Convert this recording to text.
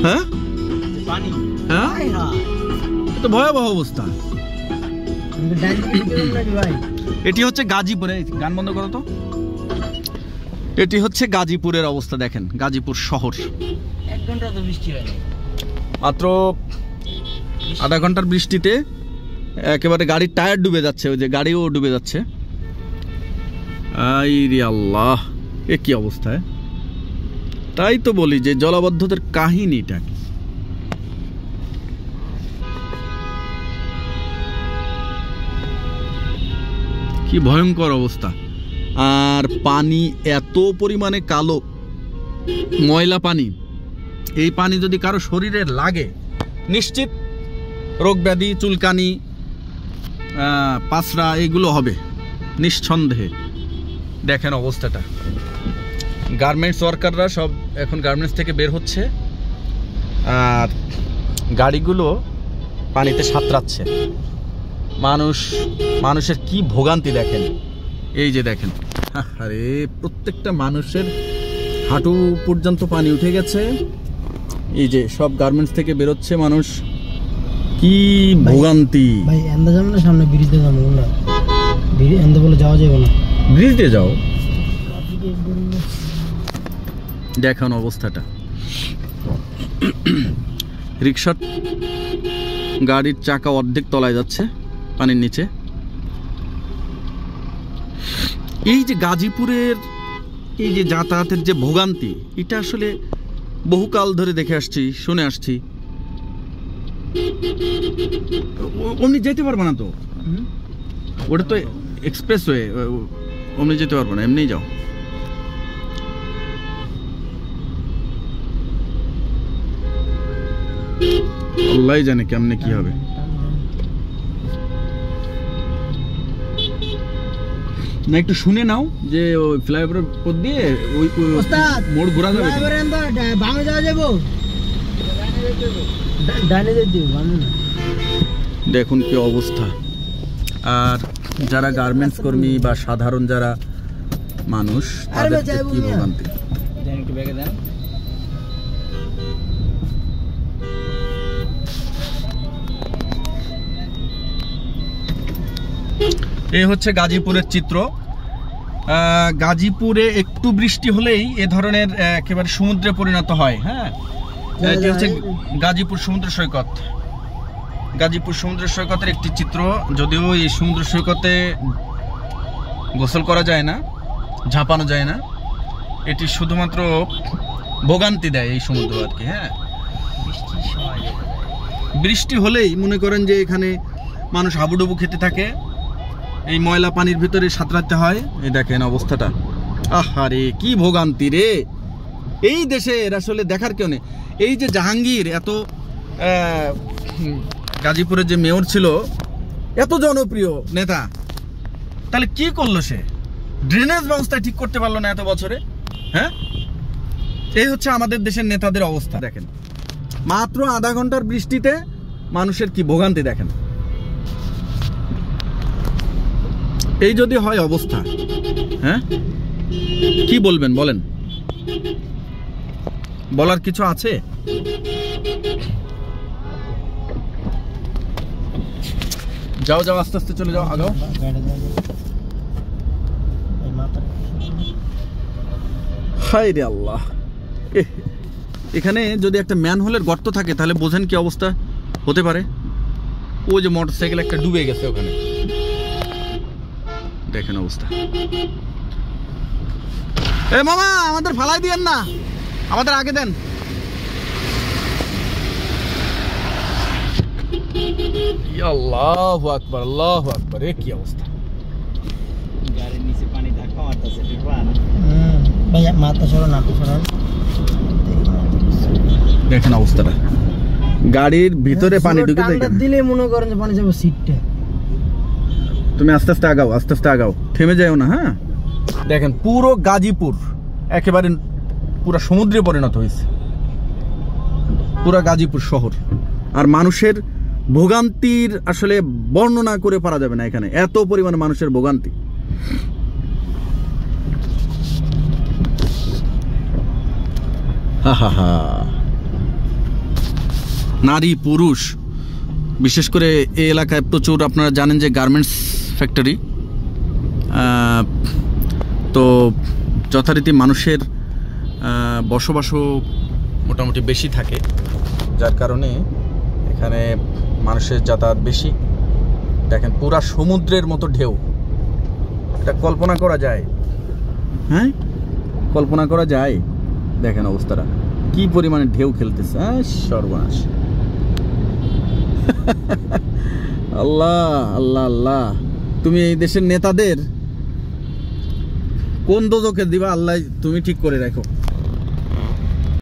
হ্যাঁ হ্যাঁ, তো ভয়াবহ অবস্থা। এটি হচ্ছে গাজীপুরে, গান বন্ধ করো তো। এটি হচ্ছে গাজীপুরের অবস্থা, দেখেন গাজীপুর শহর। 1 ঘন্টা তো বৃষ্টি হয়নি, মাত্র আধা ঘন্টার বৃষ্টিতে একেবারে গাড়ির টায়ার ডুবে যাচ্ছে, ওই যে গাড়িও ডুবে যাচ্ছে। আই রে আল্লাহ, এ কি অবস্থায়! তাই তো বলি যে জলাবদ্ধতার কাহিনীটা কি ভয়ঙ্কর অবস্থা। আর পানি এত পরিমাণে কালো ময়লা পানি, এই পানি যদি কারো শরীরে লাগে নিশ্চিত রোগ ব্যাধি, চুলকানি, পাছড়া এগুলো হবে নিঃসন্দেহে। দেখেন অবস্থাটা। গার্মেন্টস ওয়ার্কাররা সব এখন গার্মেন্টস থেকে বের হচ্ছে, আর গাড়িগুলো পানিতে সাঁতরাচ্ছে। মানুষের কি ভোগান্তি দেখেন। এই যে দেখেন, আরে প্রত্যেকটা মানুষের হাঁটু পর্যন্ত পানি উঠে গেছে। এই যে সব গার্মেন্টস থেকে বেরোচ্ছে মানুষ, কি ভোগান্তি ভাই। এন্দা যাবো না, সামনে ব্রিজ দিয়ে যাবো না, এন্দা বলে যাওয়া যাবে না, ব্রিজ দিয়ে যাও। দেখুন অবস্থাটা। রিক্সার গাড়ির চাকা অর্ধেক তলায় যাচ্ছে পানির নিচে। এই যে গাজীপুরের এই যে যাতায়াতের যে ভোগান্তি, এটা আসলে বহুকাল ধরে দেখে আসছি, শুনে আসছি। অমনি যেতে পারবো না তো, ওটা তো এক্সপ্রেসওয়ে, অমনি যেতে পারবো না, এমনিই যাও। আল্লাহ জানে কেমনে কি হবে। না একটু শুনে নাও যে ওই ফ্লাইওভারের উপর দিয়ে ওই মোড় ঘোরা যাবে, বামে যাওয়া যাবো, ডানে যেতে বামে না। দেখুন কি অবস্থা। আর যারা গার্মেন্টস কর্মী বা সাধারণ যারা মানুষ, তাদের কি ভোগান্তি। এই হচ্ছে গাজীপুরের চিত্র। গাজীপুরে একটু বৃষ্টি হলেই এ ধরনের একেবারে সমুদ্রে পরিণত হয়। হ্যাঁ, এটি হচ্ছে গাজীপুর সমুদ্র সৈকত। গাজীপুর সমুদ্র সৈকতের একটি চিত্র। যদিও এই সমুদ্র সৈকতে গোসল করা যায় না, ঝাঁপানো যায় না, এটি শুধুমাত্র ভোগান্তি দেয় এই সমুদ্র আর কি। হ্যাঁ, বৃষ্টি হলেই মনে করেন যে এখানে মানুষ হাবুডুবু খেতে থাকে, এই ময়লা পানির ভিতরে সাঁতরাতে হয়। এই দেখেন অবস্থাটা, আহারে কি ভোগান্তি রে। এই দেশের আসলে দেখার কেউ নেই। এই যে জাহাঙ্গীর এত গাজীপুরের যে মেয়র ছিল, এত জনপ্রিয় নেতা, তাহলে কি করলো সে? ড্রেনেজ ব্যবস্থা ঠিক করতে পারলো না এত বছরে। হ্যাঁ, এই হচ্ছে আমাদের দেশের নেতাদের অবস্থা। দেখেন মাত্র আধা ঘন্টার বৃষ্টিতে মানুষের কি ভোগান্তি দেখেন। এই যদি হয় অবস্থা, হ্যাঁ কি বলবেন বলেন? বলার কিছু আছে? যাও যাও, আস্তে আস্তে চলে যাও, আগাও। হায় রে আল্লাহ, এখানে যদি একটা ম্যানহোলের গর্ত থাকে তাহলে বোঝেন কি অবস্থা হতে পারে। ওই যে মোটরসাইকেল একটা ডুবে গেছে ওখানে, দেখেন অবস্থা। এ মামা, আমাদের ফালাই দিয়েন না, আমাদের আগে দেন। আল্লাহু আকবার, আল্লাহু আকবার, এ কি অবস্থা। গাড়ির নিচে পানি ধাক্কা মারতেছে, ভাই মাথা সরান, আপনি সরান। দেখেন অবস্থাটা, গাড়ির ভিতরে পানি ঢুকে দিলে মনে করেন যে পানি যাবে সিটটা। তুমি আস্তে আস্তে আগাও, আস্তে আস্তে আগাও, থেমে যাও না। হ্যাঁ, দেখেন পুরো গাজীপুর একেবারে পুরো সমুদ্রে পরিণত হয়েছে, পুরো গাজীপুর শহর। আর মানুষের ভোগান্তির আসলে বর্ণনা করে পারা যাবে না। এখানে এত পরিমাণে মানুষের ভোগান্তি। হা হা হা, নারী পুরুষ, বিশেষ করে এই এলাকায় প্রচুর, আপনারা জানেন যে গার্মেন্টস ফ্যাক্টরি, তো যথারীতি মানুষের বসবাসও মোটামুটি বেশি থাকে, যার কারণে এখানে মানুষের যাতায়াত বেশি। দেখেন পুরা সমুদ্রের মতো ঢেউ, এটা কল্পনা করা যায়? হ্যাঁ, কল্পনা করা যায়? দেখেন অবস্থাটা কি পরিমাণে ঢেউ খেলতেছে। সর্বনাশ! আল্লাহ আল্লাহ আল্লাহ, তুমি এই দেশের নেতাদের কোন দোজখে দিবা, আল্লাহ তুমি ঠিক করে রাখো।